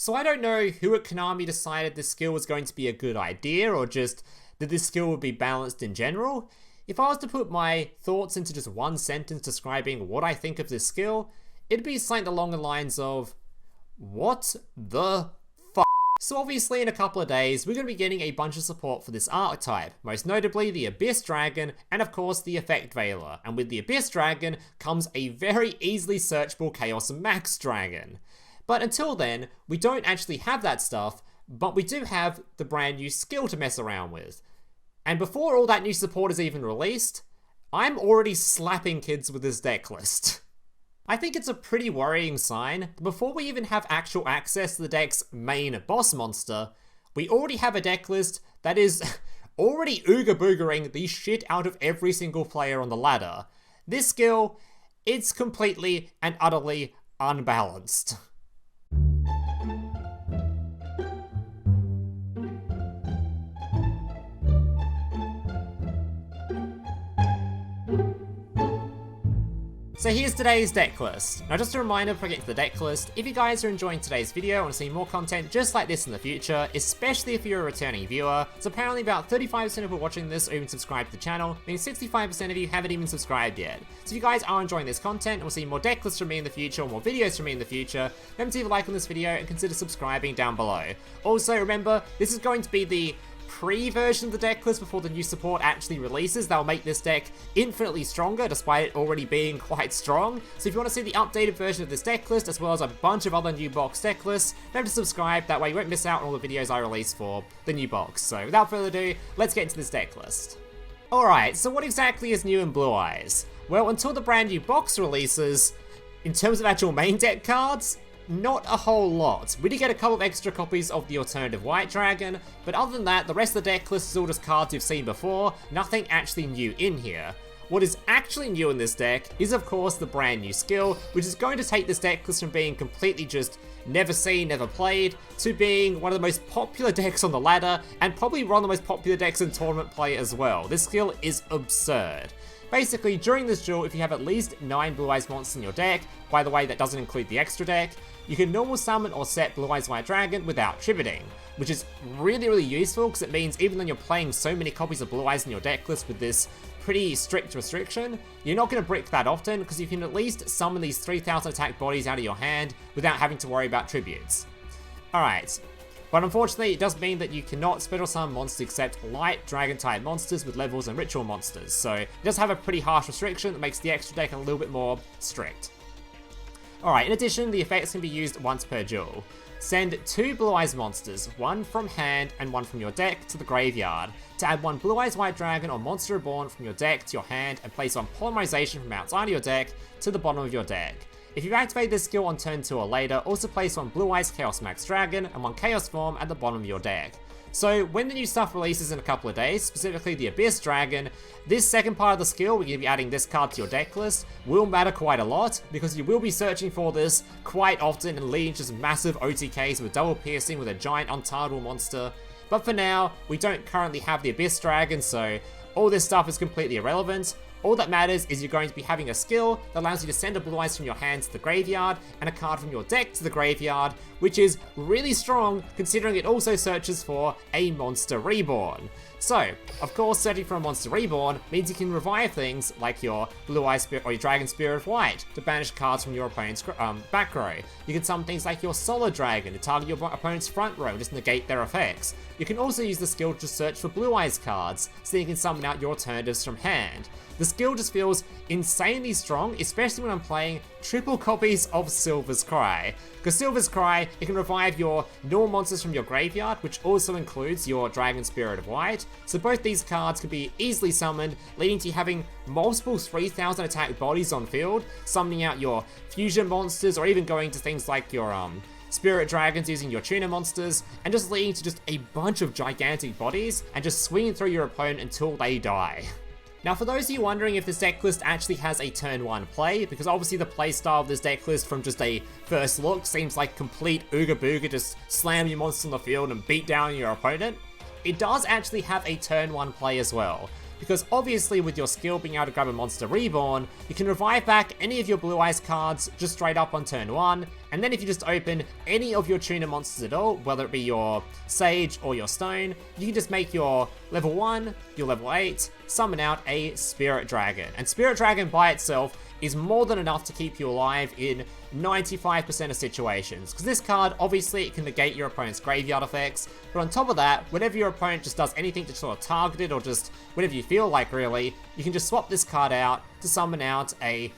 So I don't know who at Konami decided this skill was going to be a good idea, or just that this skill would be balanced in general. If I was to put my thoughts into just one sentence describing what I think of this skill, it'd be something along the lines of, what the f***? So obviously in a couple of days, we're going to be getting a bunch of support for this archetype, most notably the Abyss Dragon, and of course the Effect Veiler. And with the Abyss Dragon comes a very easily searchable Chaos Max Dragon. But until then, we don't actually have that stuff, but we do have the brand new skill to mess around with. And before all that new support is even released, I'm already slapping kids with this deck list. I think it's a pretty worrying sign that before we even have actual access to the deck's main boss monster, we already have a deck list that is already ooga-boogering the shit out of every single player on the ladder. This skill, it's completely and utterly unbalanced. So here's today's deck list. Now just a reminder before I get to the deck list, if you guys are enjoying today's video and want to see more content just like this in the future, especially if you're a returning viewer, so apparently about 35% of people watching this are even subscribed to the channel, meaning 65% of you haven't even subscribed yet. So if you guys are enjoying this content and will see more deck lists from me in the future, or more videos from me in the future, remember to leave a like on this video and consider subscribing down below. Also remember, this is going to be the pre-version of the deck list before the new support actually releases. That will make this deck infinitely stronger despite it already being quite strong. So if you want to see the updated version of this deck list as well as a bunch of other new box deck lists, remember to subscribe, that way you won't miss out on all the videos I release for the new box. So without further ado, let's get into this deck list. Alright, so what exactly is new in Blue Eyes? Well, until the brand new box releases, in terms of actual main deck cards, not a whole lot. We did get a couple of extra copies of the alternative White Dragon, but other than that, the rest of the deck list is all just cards you've seen before, nothing actually new in here. What is actually new in this deck is of course the brand new skill, which is going to take this deck list from being completely just never seen, never played, to being one of the most popular decks on the ladder, and probably one of the most popular decks in tournament play as well. This skill is absurd. Basically, during this duel, if you have at least 9 Blue Eyes monsters in your deck, by the way that doesn't include the extra deck, you can normal summon or set Blue Eyes White Dragon without tributing, which is really useful because it means even though you're playing so many copies of Blue Eyes in your deck list with this pretty strict restriction, you're not going to brick that often because you can at least summon these 3000 attack bodies out of your hand without having to worry about tributes. Alright. But unfortunately, it does mean that you cannot special summon monsters except light dragon-type monsters with levels and ritual monsters, so it does have a pretty harsh restriction that makes the extra deck a little bit more strict. Alright, in addition, the effects can be used once per duel. Send 2 Blue Eyes monsters, one from hand and one from your deck, to the graveyard, to add 1 Blue Eyes White Dragon or Monster Reborn from your deck to your hand and place 1 Polymerization from outside of your deck to the bottom of your deck. If you activate this skill on turn 2 or later, also place 1 Blue Eyes Chaos Max Dragon and 1 Chaos Form at the bottom of your deck. So when the new stuff releases in a couple of days, specifically the Abyss Dragon, this second part of the skill, where you'll be adding this card to your deck list, will matter quite a lot, because you will be searching for this quite often and leading to just massive OTKs with double piercing with a giant untardable monster. But for now, we don't currently have the Abyss Dragon, so all this stuff is completely irrelevant. All that matters is you're going to be having a skill that allows you to send a Blue Eyes from your hand to the graveyard and a card from your deck to the graveyard, which is really strong considering it also searches for a Monster Reborn. So, of course, searching for a Monster Reborn means you can revive things like your Blue Eye Spirit or your Dragon Spirit of White to banish cards from your opponent's back row. You can summon things like your Solid Dragon to target your opponent's front row and just negate their effects. You can also use the skill to search for Blue Eyes cards, so you can summon out your alternatives from hand. The skill just feels insanely strong, especially when I'm playing triple copies of Silver's Cry. Because Silver's Cry, it can revive your normal monsters from your graveyard, which also includes your Dragon Spirit of White. So both these cards can be easily summoned, leading to you having multiple 3000 attack bodies on field, summoning out your fusion monsters, or even going to things like your Spirit Dragons using your Tuner monsters, and just leading to just a bunch of gigantic bodies, and just swinging through your opponent until they die. Now, for those of you wondering if this deck list actually has a turn 1 play, because obviously the playstyle of this deck list from just a first look seems like complete ooga booga, just slam your monsters on the field and beat down your opponent, it does actually have a turn 1 play as well. Because obviously with your skill being able to grab a Monster Reborn, you can revive back any of your Blue Eyes cards just straight up on turn 1, And then if you just open any of your tuner monsters at all, whether it be your Sage or your Stone, you can just make your level 1, your level 8, summon out a Spirit Dragon. And Spirit Dragon by itself is more than enough to keep you alive in 95% of situations. Because this card, obviously, it can negate your opponent's graveyard effects, but on top of that, whenever your opponent just does anything to sort of target it, or just whatever you feel like really, you can just swap this card out to summon out a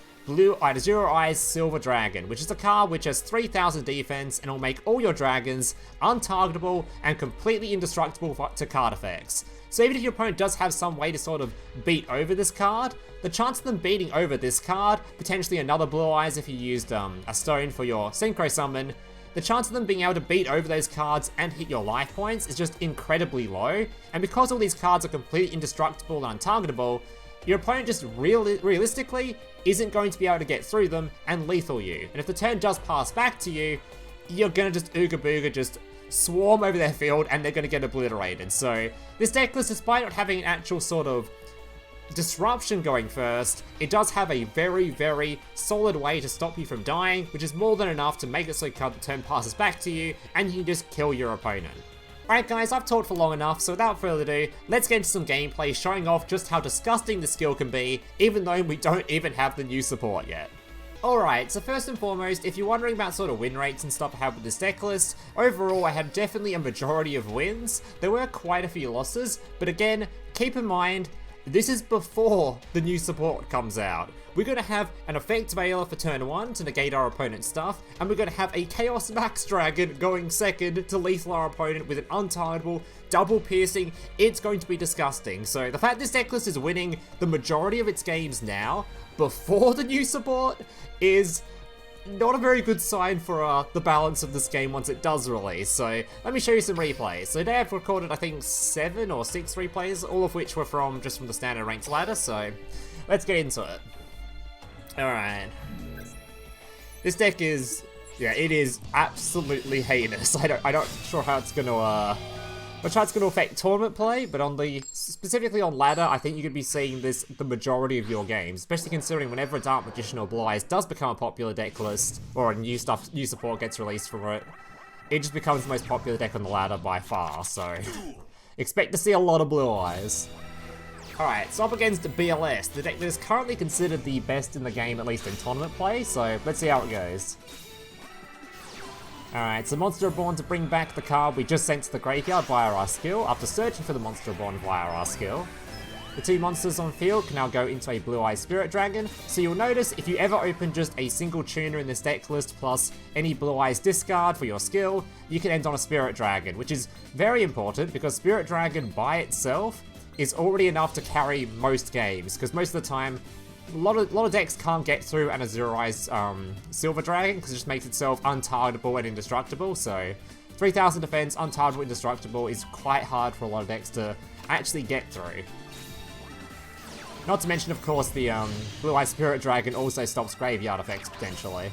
Zero Eyes Silver Dragon, which is a card which has 3000 defense and will make all your dragons untargetable and completely indestructible to card effects. So even if your opponent does have some way to sort of beat over this card, the chance of them beating over this card, potentially another Blue Eyes if you used a Stone for your Synchro Summon, the chance of them being able to beat over those cards and hit your life points is just incredibly low. And because all these cards are completely indestructible and untargetable, your opponent just realistically isn't going to be able to get through them and lethal you. And if the turn does pass back to you, you're gonna just Ooga Booga just swarm over their field and they're gonna get obliterated. So this deck list, despite not having an actual sort of disruption going first, it does have a very, very solid way to stop you from dying, which is more than enough to make it so the turn passes back to you and you can just kill your opponent. Alright guys, I've talked for long enough, so without further ado, let's get into some gameplay showing off just how disgusting the skill can be, even though we don't even have the new support yet. Alright, so first and foremost, if you're wondering about sort of win rates and stuff I have with this deck list, overall I had definitely a majority of wins. There were quite a few losses, but again, keep in mind, this is before the new support comes out. We're going to have an Effect Veiler for turn 1 to negate our opponent's stuff, and we're going to have a Chaos Max Dragon going second to lethal our opponent with an untargetable, double piercing. It's going to be disgusting. So the fact this deck list is winning the majority of its games now, before the new support, is not a very good sign for the balance of this game once it does release. So let me show you some replays. So today I've recorded I think 7 or 6 replays, all of which were just from the standard ranked ladder, so let's get into it. Alright. This deck is, yeah, it is absolutely heinous. I'm not sure how it's gonna affect tournament play, but specifically on ladder, I think you're gonna be seeing this the majority of your games, especially considering whenever a Dark Magician or Blue Eyes does become a popular deck list, or a new support gets released from it, it just becomes the most popular deck on the ladder by far, so expect to see a lot of Blue Eyes. Alright, so up against BLS, the deck that is currently considered the best in the game, at least in tournament play, so let's see how it goes. Alright, so Monster Reborn to bring back the card we just sent to the graveyard via our skill, after searching for the Monster Reborn via our skill. The 2 monsters on field can now go into a Blue Eyes Spirit Dragon, so you'll notice if you ever open just a single tuner in this deck list plus any Blue Eyes discard for your skill, you can end on a Spirit Dragon, which is very important because Spirit Dragon by itself is already enough to carry most games, because most of the time, a lot of decks can't get through an Zero Eyes Silver Dragon, because it just makes itself untargetable and indestructible, so 3000 defense, untargetable, indestructible is quite hard for a lot of decks to actually get through. Not to mention, of course, the Blue Eyes Spirit Dragon also stops graveyard effects, potentially.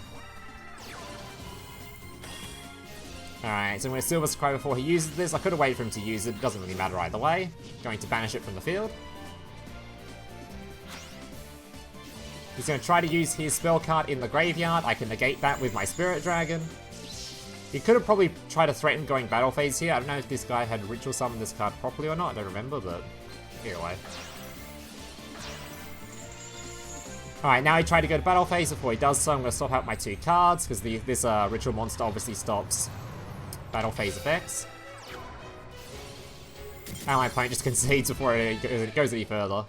Alright, so I'm going to Silver Scry before he uses this. I could have waited for him to use it, doesn't really matter either way. Going to banish it from the field. He's going to try to use his spell card in the graveyard. I can negate that with my Spirit Dragon. He could have probably tried to threaten going Battle Phase here. I don't know if this guy had Ritual Summoned this card properly or not, I don't remember, but either way. Alright, now he tried to go to Battle Phase. Before he does so, I'm going to swap out my 2 cards, because this Ritual Monster obviously stops Battle Phase effects. And my opponent just concedes before it goes any further.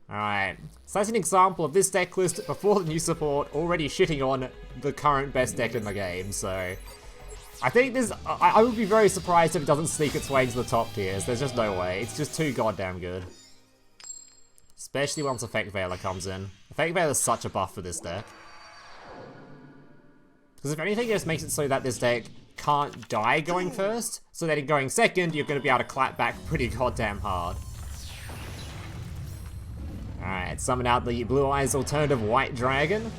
Alright, so that's an example of this deck list before the new support already shitting on the current best deck in the game, so I think this, I would be very surprised if it doesn't sneak its way into the top tiers. There's just no way. It's just too goddamn good. Especially once Effect Veiler comes in. Effect Veiler is such a buff for this deck. Because if anything, it just makes it so that this deck can't die going first, so that in going second, you're going to be able to clap back pretty goddamn hard. Alright, summon out the Blue Eyes alternative White Dragon.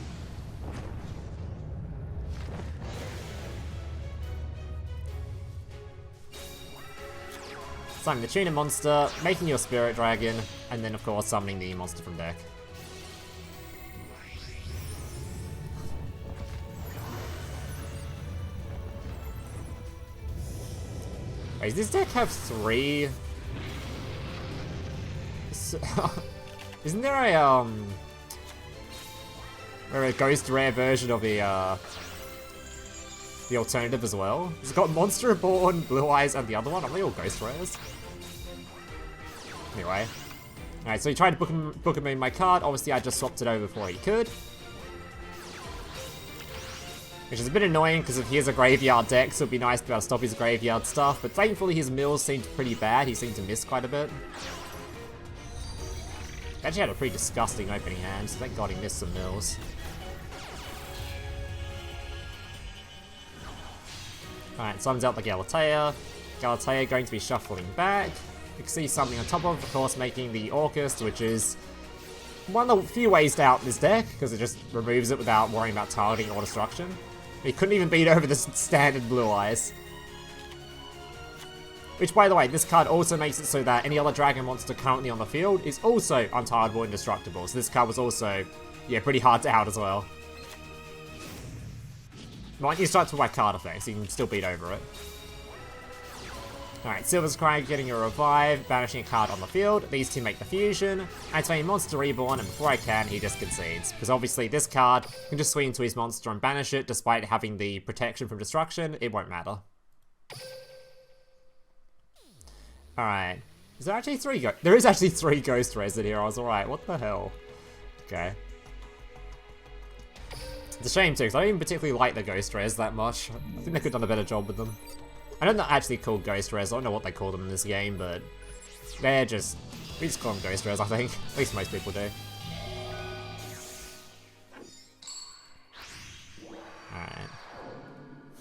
Summoning the Tuner monster, making your Spirit Dragon, and then of course summoning the monster from deck. Wait, does this deck have 3? Isn't there a ghost rare version of the alternative as well? It's got Monster Reborn, Blue Eyes, and the other one. Are they all ghost rares? Anyway. Alright, so he tried to book him in my card. Obviously, I just swapped it over before he could. Which is a bit annoying, because if he has a graveyard deck, so it'd be nice to be able to stop his graveyard stuff. But thankfully, his mills seemed pretty bad. He seemed to miss quite a bit. He actually had a pretty disgusting opening hand, so thank god he missed some mills. Alright, summons out the Galatea. Galatea going to be shuffling back. You can see something on top of course, making the Orcust, which is one of the few ways to out this deck, because it just removes it without worrying about targeting or destruction. He couldn't even beat over the standard Blue Eyes. Which, by the way, this card also makes it so that any other dragon monster currently on the field is also untargetable and indestructible. So this card was also, yeah, pretty hard to out as well. Might use start to my card effects, you can still beat over it. Alright, Silver's Cry getting a revive, banishing a card on the field. These two make the fusion. Activating Monster Reborn, and before I can, he just concedes. Because obviously this card can just swing into his monster and banish it, despite having the protection from destruction, it won't matter. Alright. Is there actually 3 There is actually 3 Ghost Rays in here, I was alright, what the hell? Okay. It's a shame too, because I don't even particularly like the Ghost Rays that much. I think they could have done a better job with them. I know they're not actually called Ghost Rares, I don't know what they call them in this game, but they're just, we just call them Ghost Rares, I think. At least most people do. Alright.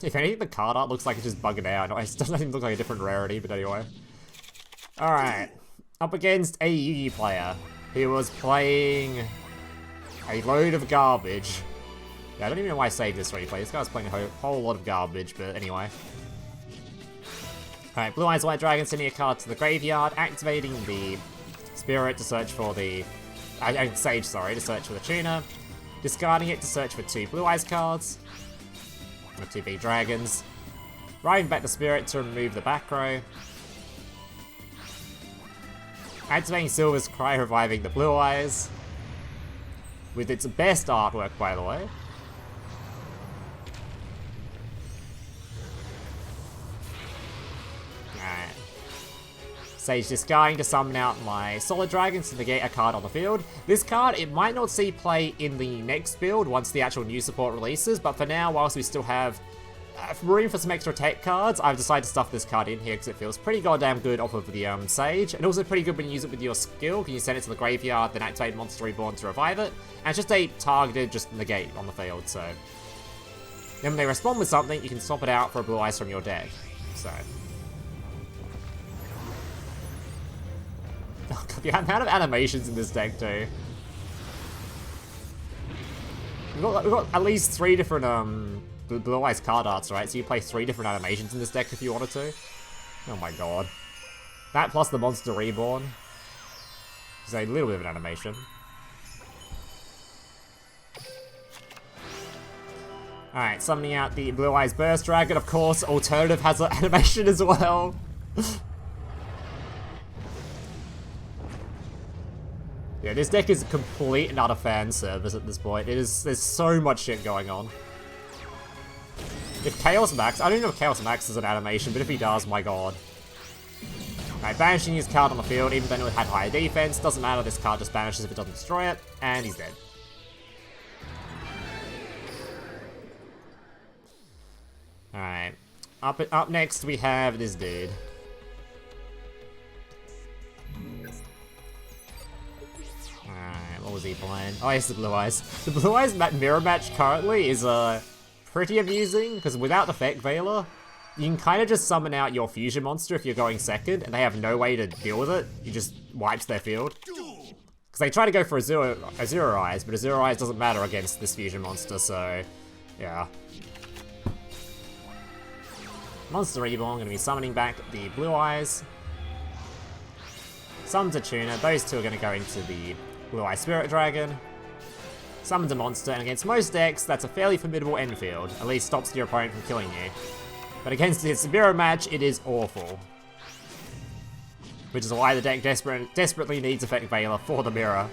If anything, the card art looks like it's just bugging out. It doesn't even look like a different rarity, but anyway. Alright. Up against a Yugi player who was playing a load of garbage. Yeah, I don't even know why I saved this replay. This guy's playing a whole lot of garbage, but anyway. Alright, Blue Eyes White Dragon sending a card to the graveyard, activating the Spirit to search for the... Sage, sorry, to search for the Tuner. Discarding it to search for 2 Blue Eyes cards. Or 2 big dragons. Driving back the Spirit to remove the back row. Activating Silver's Cry, reviving the Blue Eyes. With its best artwork, by the way. Sage discarding to summon out my Solid Dragons to negate a card on the field. This card, it might not see play in the next build once the actual new support releases, but for now, whilst we still have room for some extra tech cards, I've decided to stuff this card in here because it feels pretty goddamn good off of the Sage, and also pretty good when you use it with your skill. Can you send it to the graveyard, then activate Monster Reborn to revive it, and it's just a targeted just negate on the field, so... Then when they respond with something, you can swap it out for a Blue Eyes from your deck, so... Oh god, the amount of animations in this deck too. We've got at least 3 different Blue Eyes card arts, right? So you play 3 different animations in this deck if you wanted to. Oh my god. That plus the Monster Reborn is a little bit of an animation. Alright, summoning out the Blue Eyes Burst Dragon. Of course, Alternative has an animation as well. Yeah, this deck is a complete and utter fan service at this point. There's so much shit going on. If Chaos Max, I don't know if Chaos Max is an animation, but if he does, my god. Alright, banishing his card on the field, even though it had higher defense, doesn't matter, this card just banishes if it doesn't destroy it, and he's dead. Alright, up next we have this dude. What was he playing? Oh, yes, the Blue Eyes. The Blue Eyes mirror match currently is pretty amusing, because without Effect Veiler, you can kind of just summon out your fusion monster if you're going second, and they have no way to deal with it. You just wipes their field. Because they try to go for a Zero Eyes, but a Zero Eyes doesn't matter against this fusion monster, so yeah. Monster Reborn, going to be summoning back the Blue Eyes. Summons a Tuner, those two are going to go into the Blue Eye Spirit Dragon. Summons a monster, and against most decks, that's a fairly formidable end field. At least stops your opponent from killing you. But against its mirror match, it is awful. Which is why the deck desperately needs Effect Veiler for the mirror.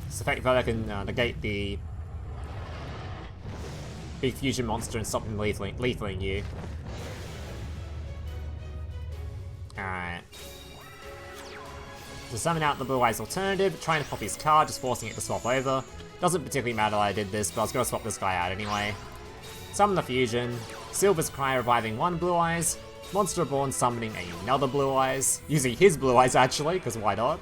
This Effect Veiler can negate the big fusion monster and stop him lethaling you. Alright. So summon out the Blue Eyes alternative, trying to pop his card, just forcing it to swap over. Doesn't particularly matter that I did this, but I was going to swap this guy out anyway. Summon the fusion, Silver's Cry reviving one Blue Eyes, Monster Reborn summoning another Blue Eyes, using his Blue Eyes actually, because why not?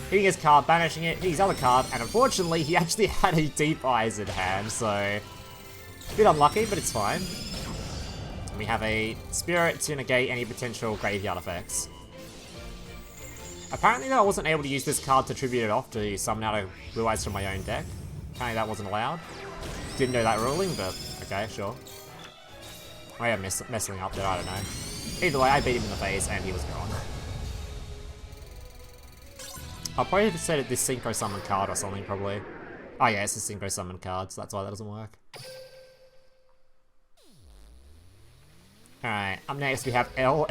Hitting his card, banishing it, hitting his other card, and unfortunately he actually had a Deep Eyes in hand, so a bit unlucky, but it's fine. And we have a Spirit to negate any potential graveyard effects. Apparently though I wasn't able to use this card to tribute it off to summon out a Blue Eyes from my own deck. Apparently that wasn't allowed. Didn't know that ruling, but okay, sure. I am messing up there, I don't know. Either way, I beat him in the face and he was gone. I'll probably have set it this Synchro Summon card or something, probably. Oh yeah, it's a Synchro Summon card, so that's why that doesn't work. Alright, up next we have L.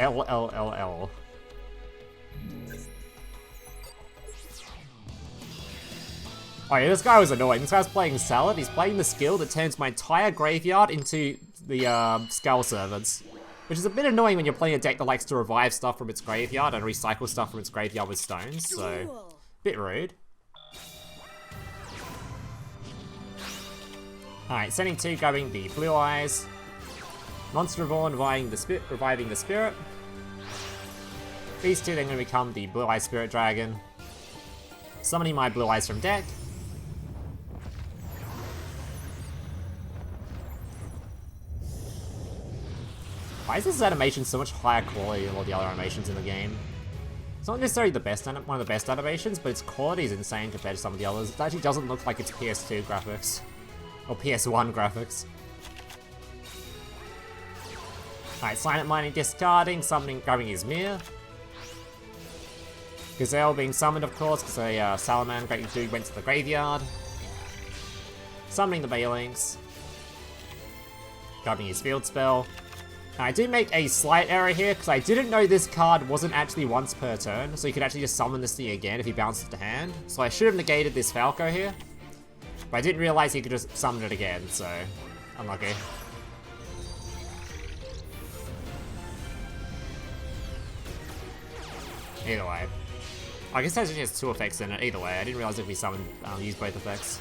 Oh yeah, this guy was annoying. This guy's playing Salad. He's playing the skill that turns my entire graveyard into the Skull Servants. Which is a bit annoying when you're playing a deck that likes to revive stuff from its graveyard and recycle stuff from its graveyard with stones, so bit rude. Alright, sending 2, grabbing the Blue Eyes. Monster Reborn reviving the Spirit. These two then going to become the Blue Eyes Spirit Dragon. Summoning my Blue Eyes from deck. Why is this animation so much higher quality than all the other animations in the game? It's not necessarily the best one of the best animations, but its quality is insane compared to some of the others. It actually doesn't look like it's PS2 graphics. Or PS1 graphics. Alright, Silent Mining discarding, summoning, grabbing his mirror. Gazelle being summoned, of course, because a Salamangreat dude went to the graveyard. Summoning the Duel Links. Grabbing his field spell. Now, I did make a slight error here, because I didn't know this card wasn't actually once per turn, so you could actually just summon this thing again if he bounced it to hand. So I should have negated this Falco here. But I didn't realize he could just summon it again, so unlucky. Either way. I guess that has 2 effects in it, either way. I didn't realize if we summoned, use both effects.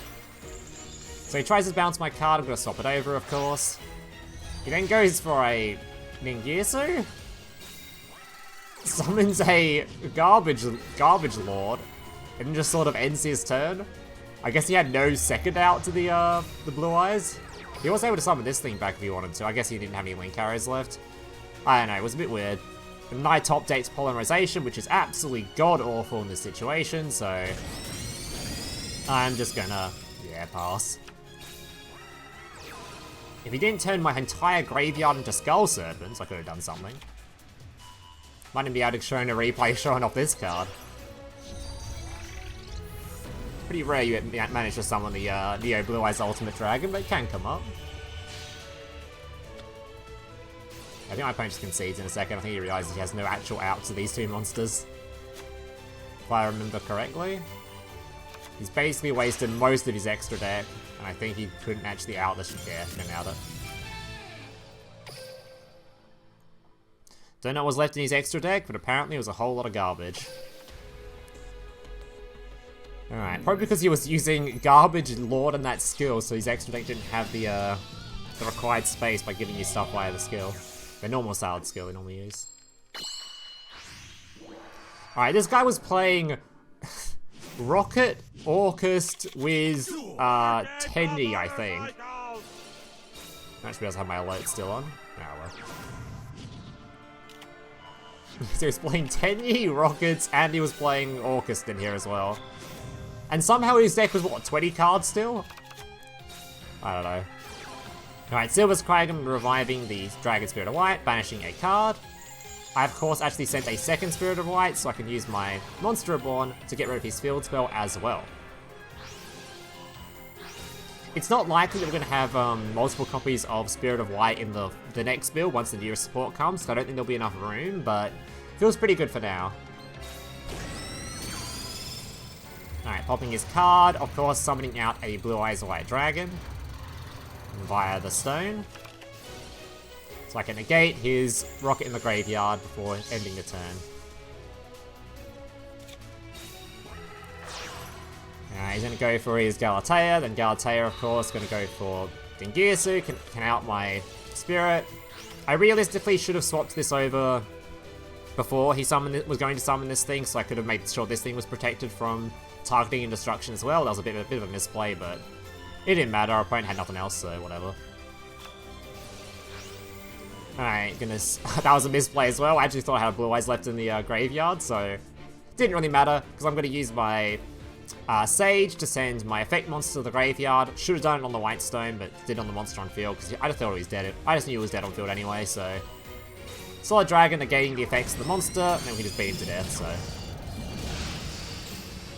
So he tries to bounce my card, I'm going to swap it over, of course. He then goes for a Ningirsu. Summons a garbage lord. And just sort of ends his turn. I guess he had no second out to the Blue Eyes. He was able to summon this thing back if he wanted to. I guess he didn't have any link arrows left. I don't know, it was a bit weird. And I top decks Polymerization, which is absolutely god-awful in this situation, so I'm just gonna, yeah, pass. If he didn't turn my entire graveyard into Skull Serpents, I could have done something. Might even be able to show in a replay showing off this card. Pretty rare you manage to summon the Neo Blue Eyes Ultimate Dragon, but it can come up. I think my opponent just concedes in a second. I think he realizes he has no actual out to these 2 monsters. If I remember correctly. He's basically wasted most of his extra deck, and I think he couldn't actually out this. Yeah, he couldn't out it. Don't know what was left in his extra deck, but apparently it was a whole lot of garbage. Alright, probably because he was using Garbage Lord in that skill, so his extra deck didn't have the required space by giving you stuff via the skill. The normal Salad skill they normally use. Alright, this guy was playing Rocket Orcust with Tendy, I think. I just realized I have my alert still on. Oh well. So he was playing Tendy, Rockets, and he was playing Orcust in here as well. And somehow his deck was, what, 20 cards still? I don't know. Alright, Silver's Kragan reviving the Dragon Spirit of White, banishing a card. I, of course, actually sent a second Spirit of White, so I can use my Monster Reborn to get rid of his field spell as well. It's not likely that we're going to have multiple copies of Spirit of Light in the next build once the nearest support comes, so I don't think there'll be enough room, but feels pretty good for now. Alright, popping his card, of course summoning out a Blue Eyes White Dragon via the stone. So I can negate his Rocket in the Graveyard before ending the turn. He's going to go for his Galatea, then Galatea, of course, going to go for Dingirsu, can out my Spirit. I realistically should have swapped this over before he was going to summon this thing, so I could have made sure this thing was protected from targeting and destruction as well. That was a bit of a misplay, but it didn't matter. Our opponent had nothing else, so whatever. Alright, goodness. That was a misplay as well. I actually thought I had Blue Eyes left in the graveyard, so it didn't really matter, because I'm going to use my Sage to send my effect monster to the graveyard. Should have done it on the White Stone, but did on the monster on field, because I just thought he was dead. I just knew he was dead on field anyway, so... Solid Dragon negating the effects of the monster, and then we just beat him to death, so...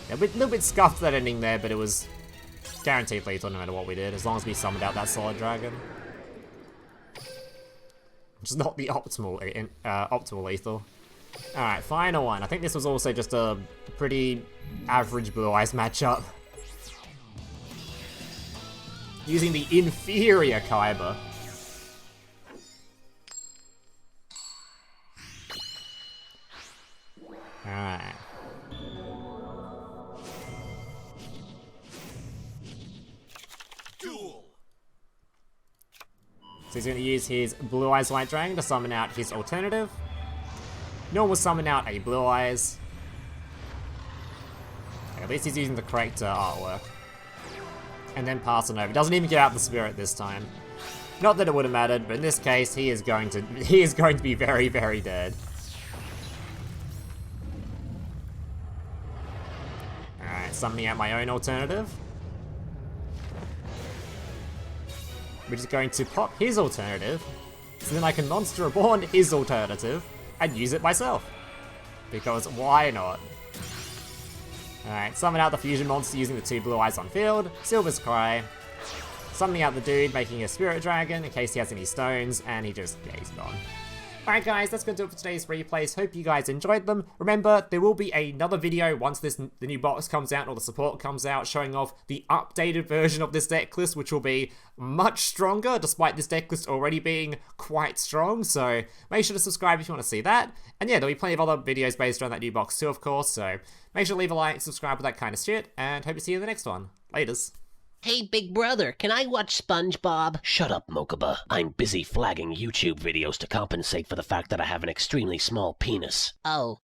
Yeah, a little bit scuffed that ending there, but it was guaranteed lethal no matter what we did, as long as we summoned out that Solid Dragon. Which is not the optimal lethal. Alright, final one. I think this was also just a pretty average Blue Eyes matchup. Using the inferior Kaiba. Alright. Duel. So he's going to use his Blue Eyes White Dragon to summon out his alternative. Normal summon out a Blue Eyes. Okay, at least he's using the correct artwork. And then pass it over. Doesn't even get out the Spirit this time. Not that it would have mattered, but in this case, he is going to be very, very dead. Alright, summoning out my own alternative. Which is going to pop his alternative, so then I can Monster Reborn his alternative and use it myself. Because why not? Alright, summon out the fusion monster using the 2 Blue Eyes on field, Silver's Cry, summoning out the dude, making a Spirit Dragon in case he has any stones, and he's gone. Alright guys, that's going to do it for today's replays. Hope you guys enjoyed them. Remember, there will be another video once the new box comes out or the support comes out, showing off the updated version of this deck list, which will be much stronger, despite this deck list already being quite strong. So make sure to subscribe if you want to see that. And yeah, there'll be plenty of other videos based around that new box too, of course. So make sure to leave a like, subscribe, with that kind of shit, and hope to see you in the next one. Laters. Hey, big brother, can I watch SpongeBob? Shut up, Mokuba. I'm busy flagging YouTube videos to compensate for the fact that I have an extremely small penis. Oh.